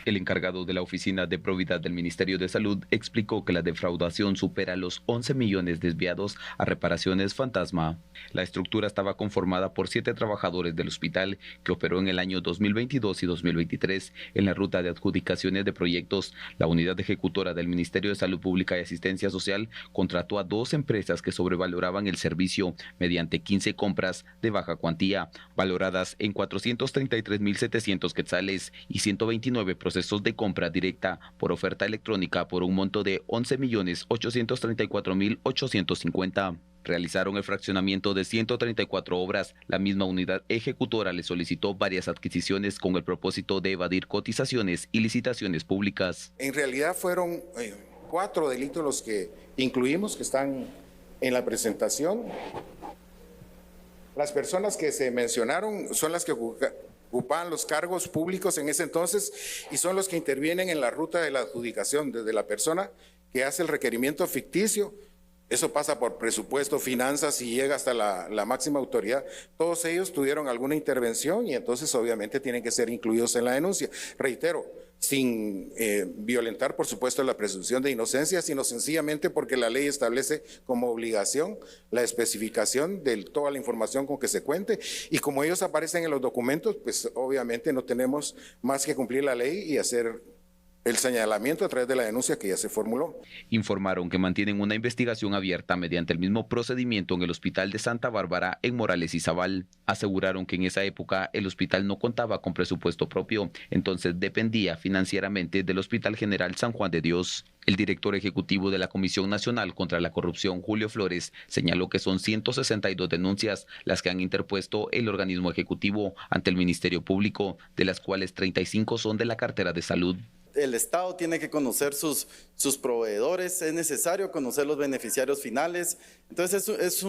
El encargado de la Oficina de Probidad del Ministerio de Salud explicó que la defraudación supera los 11 millones desviados a reparaciones fantasma. La estructura estaba conformada por 7 trabajadores del hospital que operó en el año 2022 y 2023 en la ruta de adjudicaciones de proyectos. La unidad ejecutora del Ministerio de Salud Pública y Asistencia Social contrató a 2 empresas que sobrevaloraban el servicio mediante 15 compras de baja cuantía, valoradas en 433.700 quetzales y 129 procesos de compra directa por oferta electrónica por un monto de 11.834.850. Realizaron el fraccionamiento de 134 obras. La misma unidad ejecutora le solicitó varias adquisiciones con el propósito de evadir cotizaciones y licitaciones públicas. En realidad fueron 4 delitos los que incluimos, que están en la presentación. Las personas que se mencionaron son las que ocupaban los cargos públicos en ese entonces y son los que intervienen en la ruta de la adjudicación, desde la persona que hace el requerimiento ficticio. Eso pasa por presupuesto, finanzas y llega hasta la máxima autoridad. Todos ellos tuvieron alguna intervención y entonces obviamente tienen que ser incluidos en la denuncia. Reitero, sin violentar por supuesto la presunción de inocencia, sino sencillamente porque la ley establece como obligación la especificación de toda la información con que se cuente, y como ellos aparecen en los documentos, pues obviamente no tenemos más que cumplir la ley y hacer el señalamiento a través de la denuncia que ya se formuló. Informaron que mantienen una investigación abierta mediante el mismo procedimiento en el Hospital de Santa Bárbara en Morales y Zabal. Aseguraron que en esa época el hospital no contaba con presupuesto propio, entonces dependía financieramente del Hospital General San Juan de Dios. El director ejecutivo de la Comisión Nacional contra la Corrupción, Julio Flores, señaló que son 162 denuncias las que han interpuesto el organismo ejecutivo ante el Ministerio Público, de las cuales 35 son de la cartera de salud. El Estado tiene que conocer sus proveedores, es necesario conocer los beneficiarios finales. Entonces es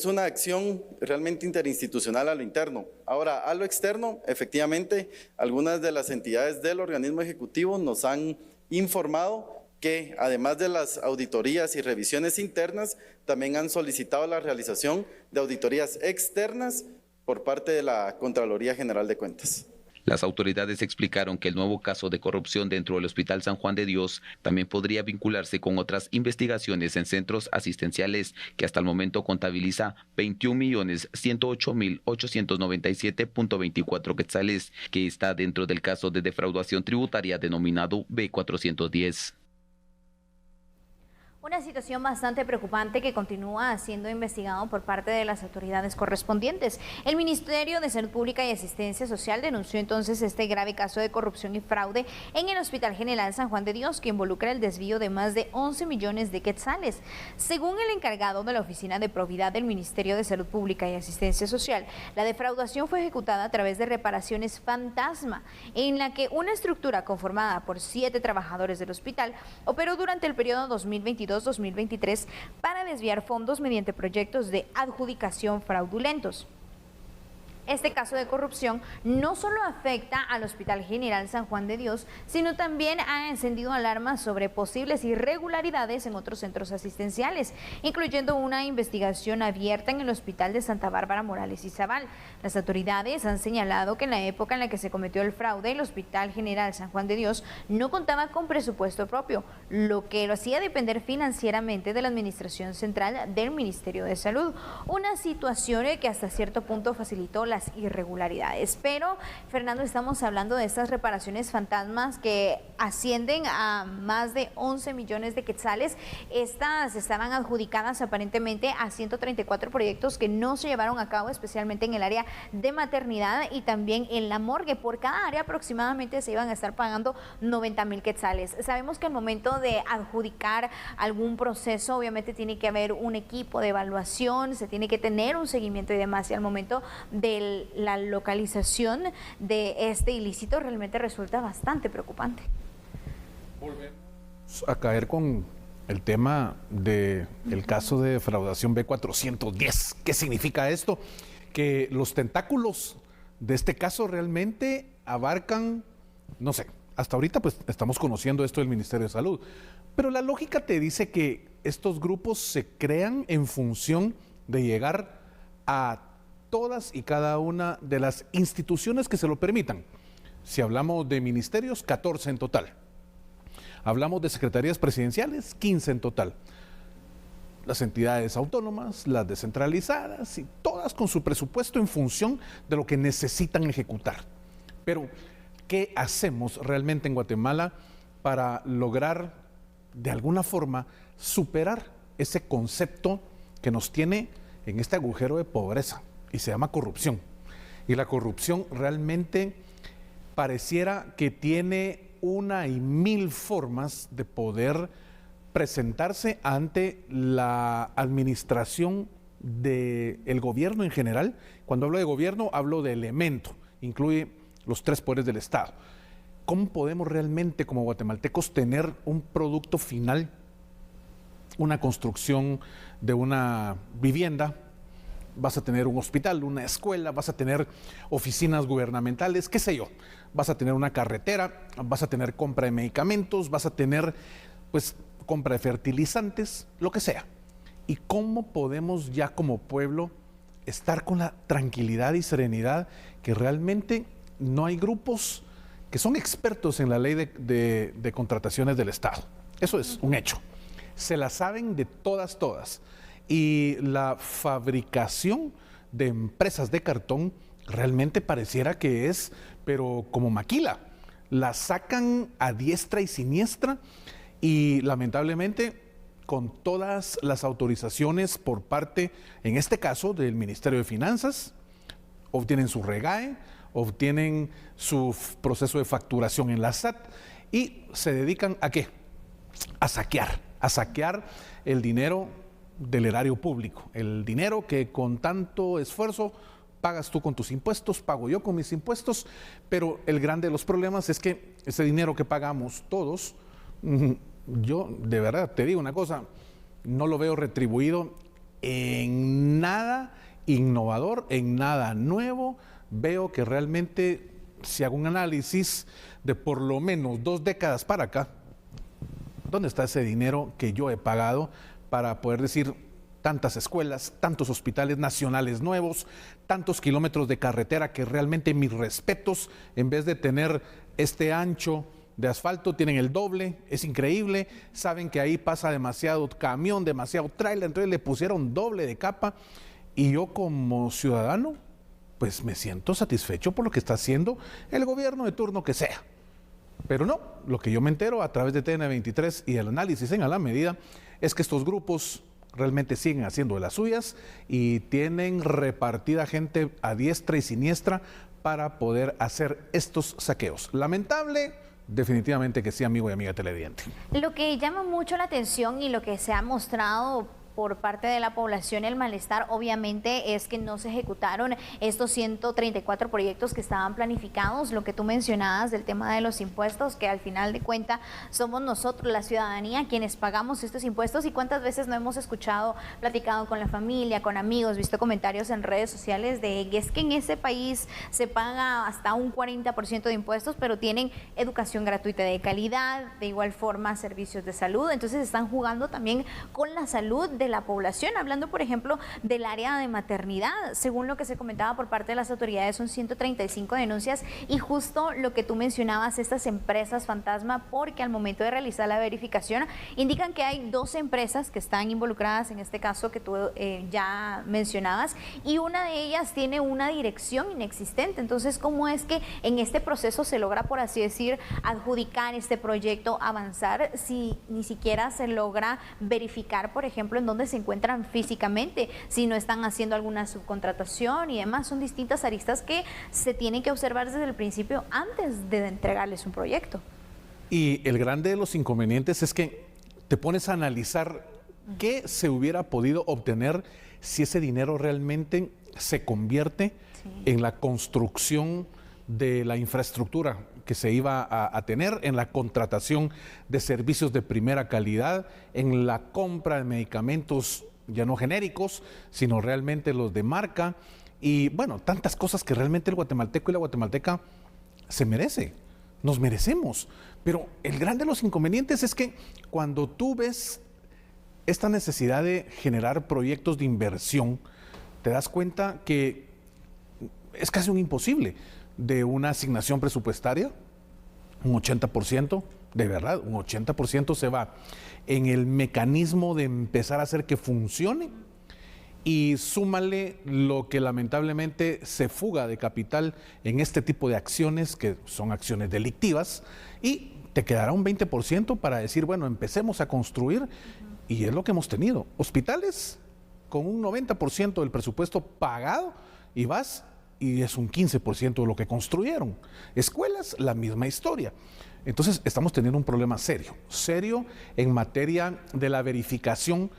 una acción realmente interinstitucional a lo interno. Ahora, a lo externo, efectivamente, algunas de las entidades del organismo ejecutivo nos han informado que además de las auditorías y revisiones internas, también han solicitado la realización de auditorías externas por parte de la Contraloría General de Cuentas. Las autoridades explicaron que el nuevo caso de corrupción dentro del Hospital San Juan de Dios también podría vincularse con otras investigaciones en centros asistenciales que hasta el momento contabiliza 21.108.897.24 quetzales, que está dentro del caso de defraudación tributaria denominado B410. Una situación bastante preocupante que continúa siendo investigado por parte de las autoridades correspondientes. El Ministerio de Salud Pública y Asistencia Social denunció entonces este grave caso de corrupción y fraude en el Hospital General San Juan de Dios, que involucra el desvío de más de 11 millones de quetzales. Según el encargado de la Oficina de Probidad del Ministerio de Salud Pública y Asistencia Social, la defraudación fue ejecutada a través de reparaciones fantasma, en la que una estructura conformada por 7 trabajadores del hospital operó durante el periodo 2022-2023 para desviar fondos mediante proyectos de adjudicación fraudulentos. Este caso de corrupción no solo afecta al Hospital General San Juan de Dios, sino también ha encendido alarmas sobre posibles irregularidades en otros centros asistenciales, incluyendo una investigación abierta en el Hospital de Santa Bárbara, Morales y Zabal. Las autoridades han señalado que en la época en la que se cometió el fraude, el Hospital General San Juan de Dios no contaba con presupuesto propio, lo que lo hacía depender financieramente de la Administración Central del Ministerio de Salud, una situación que hasta cierto punto facilitó las irregularidades. Pero, Fernando, estamos hablando de estas reparaciones fantasmas que ascienden a más de 11 millones de quetzales. Estas estaban adjudicadas aparentemente a 134 proyectos que no se llevaron a cabo, especialmente en el área de maternidad y también en la morgue. Por cada área aproximadamente se iban a estar pagando 90,000 quetzales. Sabemos que al momento de adjudicar algún proceso, obviamente tiene que haber un equipo de evaluación, se tiene que tener un seguimiento y demás, y al momento de la localización de este ilícito realmente resulta bastante preocupante. Volvemos a caer con el tema del caso de defraudación B410. ¿Qué significa esto? Que los tentáculos de este caso realmente abarcan, no sé, hasta ahorita pues estamos conociendo esto del Ministerio de Salud, pero la lógica te dice que estos grupos se crean en función de llegar a todas y cada una de las instituciones que se lo permitan. Si hablamos de ministerios, 14 en total. Hablamos de secretarías presidenciales, 15 en total. Las entidades autónomas, las descentralizadas y todas con su presupuesto en función de lo que necesitan ejecutar. Pero, ¿qué hacemos realmente en Guatemala para lograr de alguna forma superar ese concepto que nos tiene en este agujero de pobreza y se llama corrupción? Y la corrupción realmente pareciera que tiene una y mil formas de poder presentarse ante la administración del gobierno en general. Cuando hablo de gobierno, hablo de elemento, incluye los 3 poderes del Estado. ¿Cómo podemos realmente como guatemaltecos tener un producto final, una construcción de una vivienda? Vas a tener un hospital, una escuela, vas a tener oficinas gubernamentales, qué sé yo. Vas a tener una carretera, vas a tener compra de medicamentos, vas a tener, pues, compra de fertilizantes, lo que sea. ¿Y cómo podemos ya como pueblo estar con la tranquilidad y serenidad que realmente no hay grupos que son expertos en la ley de contrataciones del Estado? Eso es un hecho. Se la saben de todas. Y la fabricación de empresas de cartón realmente pareciera que es, pero como maquila. La sacan a diestra y siniestra y lamentablemente con todas las autorizaciones por parte, en este caso, del Ministerio de Finanzas, obtienen su REGAE, obtienen su proceso de facturación en la SAT y se dedican ¿a qué? A saquear el dinero del erario público, el dinero que con tanto esfuerzo pagas tú con tus impuestos, pago yo con mis impuestos, pero el grande de los problemas es que ese dinero que pagamos todos, yo de verdad te digo una cosa, no lo veo retribuido en nada innovador, en nada nuevo. Veo que realmente, si hago un análisis de por lo menos 2 décadas para acá, ¿dónde está ese dinero que yo he pagado para poder decir tantas escuelas, tantos hospitales nacionales nuevos, tantos kilómetros de carretera que realmente mis respetos, en vez de tener este ancho de asfalto, tienen el doble? Es increíble, saben que ahí pasa demasiado camión, demasiado tráiler, entonces le pusieron doble de capa y yo como ciudadano, pues me siento satisfecho por lo que está haciendo el gobierno de turno que sea. Pero no, lo que yo me entero a través de TN23 y el análisis en A la Medida es que estos grupos realmente siguen haciendo de las suyas y tienen repartida gente a diestra y siniestra para poder hacer estos saqueos. Lamentable, definitivamente que sí, amigo y amiga televidente. Lo que llama mucho la atención y lo que se ha mostrado por parte de la población, el malestar, obviamente, es que no se ejecutaron estos 134 proyectos que estaban planificados. Lo que tú mencionabas del tema de los impuestos, que al final de cuentas somos nosotros, la ciudadanía, quienes pagamos estos impuestos. Y cuántas veces no hemos escuchado, platicado con la familia, con amigos, visto comentarios en redes sociales de que es que en ese país se paga hasta un 40% de impuestos, pero tienen educación gratuita de calidad, de igual forma servicios de salud. Entonces están jugando también con la salud de la población, hablando por ejemplo del área de maternidad. Según lo que se comentaba por parte de las autoridades, son 135 denuncias y justo lo que tú mencionabas, estas empresas fantasma, porque al momento de realizar la verificación indican que hay 12 empresas que están involucradas en este caso que tú ya mencionabas, y una de ellas tiene una dirección inexistente. Entonces, ¿cómo es que en este proceso se logra, por así decir, adjudicar este proyecto, avanzar, si ni siquiera se logra verificar, por ejemplo, en dónde se encuentran físicamente, si no están haciendo alguna subcontratación y demás? Son distintas aristas que se tienen que observar desde el principio antes de entregarles un proyecto. Y el grande de los inconvenientes es que te pones a analizar qué se hubiera podido obtener si ese dinero realmente se convierte en la construcción de la infraestructura que se iba a tener, en la contratación de servicios de primera calidad, en la compra de medicamentos ya no genéricos, sino realmente los de marca, y bueno, tantas cosas que realmente el guatemalteco y la guatemalteca se merece, nos merecemos. Pero el grande de los inconvenientes es que cuando tú ves esta necesidad de generar proyectos de inversión, te das cuenta que es casi un imposible. de una asignación presupuestaria, un 80%, de verdad, un 80% se va en el mecanismo de empezar a hacer que funcione, y súmale lo que lamentablemente se fuga de capital en este tipo de acciones, que son acciones delictivas, y te quedará un 20% para decir, bueno, empecemos a construir, y es lo que hemos tenido. Hospitales con un 90% del presupuesto pagado, y vas y es un 15% de lo que construyeron. Escuelas, la misma historia. Entonces, estamos teniendo un problema serio en materia de la verificación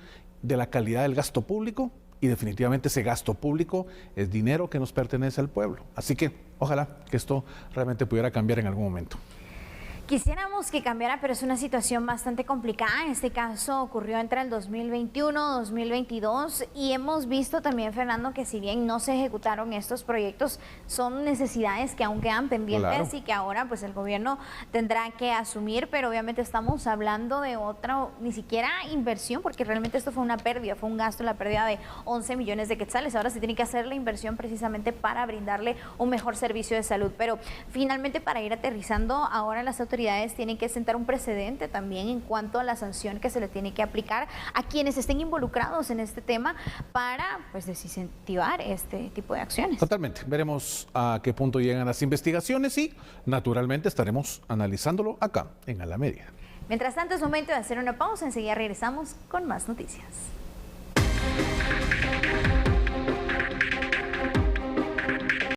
de la calidad del gasto público, y definitivamente ese gasto público es dinero que nos pertenece al pueblo. Así que ojalá que esto realmente pudiera cambiar en algún momento. Quisiéramos que cambiara, pero es una situación bastante complicada. En este caso ocurrió entre el 2021, 2022 y hemos visto también, Fernando, que si bien no se ejecutaron estos proyectos, son necesidades que aún quedan pendientes, claro, y que ahora pues el gobierno tendrá que asumir, pero obviamente estamos hablando de otra, ni siquiera inversión, porque realmente esto fue una pérdida, fue un gasto, la pérdida de 11 millones de quetzales. Ahora se tiene que hacer la inversión precisamente para brindarle un mejor servicio de salud, pero finalmente, para ir aterrizando, ahora las autoridades tienen que sentar un precedente también en cuanto a la sanción que se le tiene que aplicar a quienes estén involucrados en este tema para pues desincentivar este tipo de acciones. Totalmente. Veremos a qué punto llegan las investigaciones y naturalmente estaremos analizándolo acá en A la Media. Mientras tanto, es momento de hacer una pausa. Enseguida regresamos con más noticias.